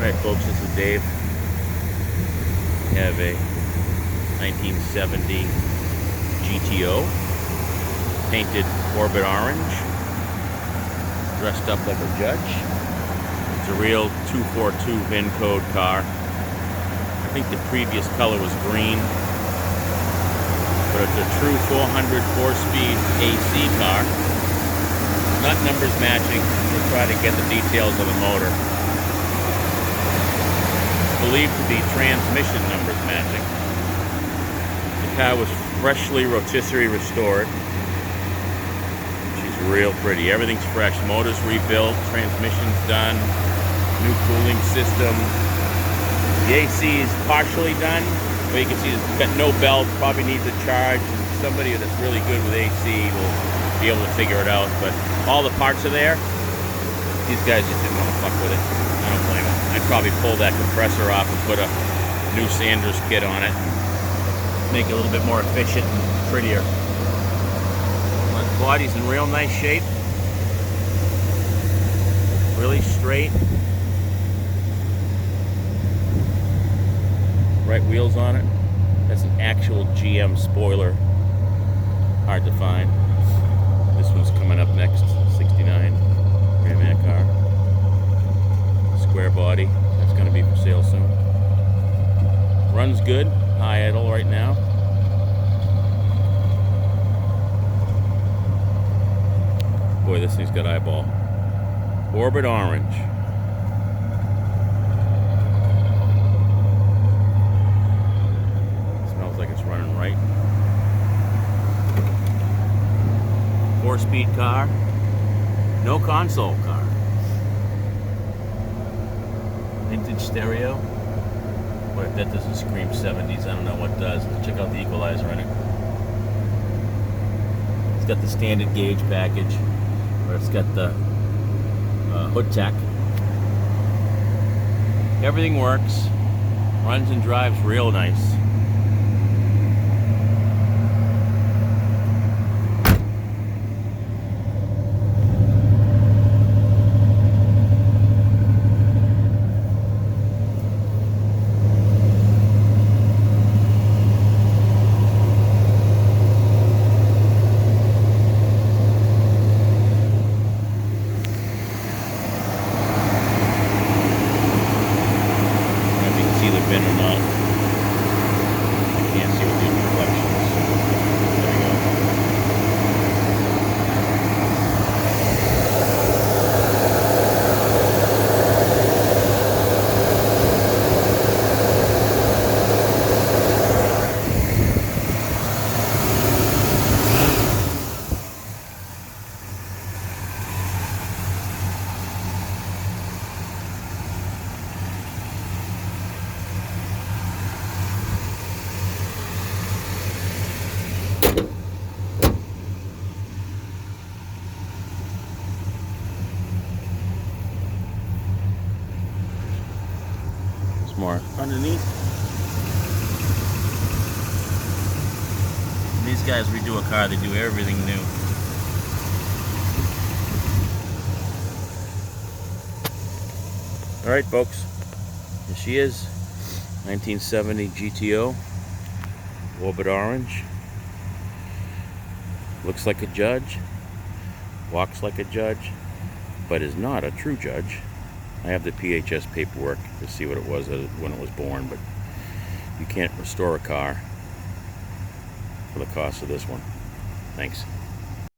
Alright folks, this is Dave. We have a 1970 GTO, painted orbit orange, dressed up like a judge. It's a real 242 Vin Code car. I think the previous color was green, but it's a true 400 4-speed AC car. Not numbers matching. We'll try to get the details of the motor. Believed to be transmission numbers matching. The car was freshly rotisserie restored. She's real pretty. Everything's fresh. Motor's rebuilt, transmission's done, new cooling system. The AC is partially done. But you can see it's got no belt, probably needs a charge. Somebody that's really good with AC will be able to figure it out. But all the parts are there. These guys just didn't want to fuck with it. I don't blame them. I'd probably pull that compressor off and put a new Sanders kit on it. Make it a little bit more efficient and prettier. The body's in real nice shape. Really straight. Right wheels on it. That's an actual GM spoiler. Hard to find. This one's coming up next. 69 Ram Air car. Square body. That's going to be for sale soon. Runs good. High idle right now. Boy, this thing's got eyeball. Orbit orange. Smells like it's running right. 4-speed car. No console car. Vintage stereo. Boy, if that doesn't scream 70s, I don't know what does. Let's check out the equalizer in it. It's got the standard gauge package, or it's got the hood tech. Everything works. Runs and drives real nice. See the VIN or not. I can't see what the reflections. There we go. More underneath. When these guys redo a car, they do everything new. Alright folks, here she is. 1970 GTO, orbit orange. Looks like a judge, walks like a judge, but is not a true judge. I have the PHS paperwork to see what it was when it was born, but you can't restore a car for the cost of this one. Thanks.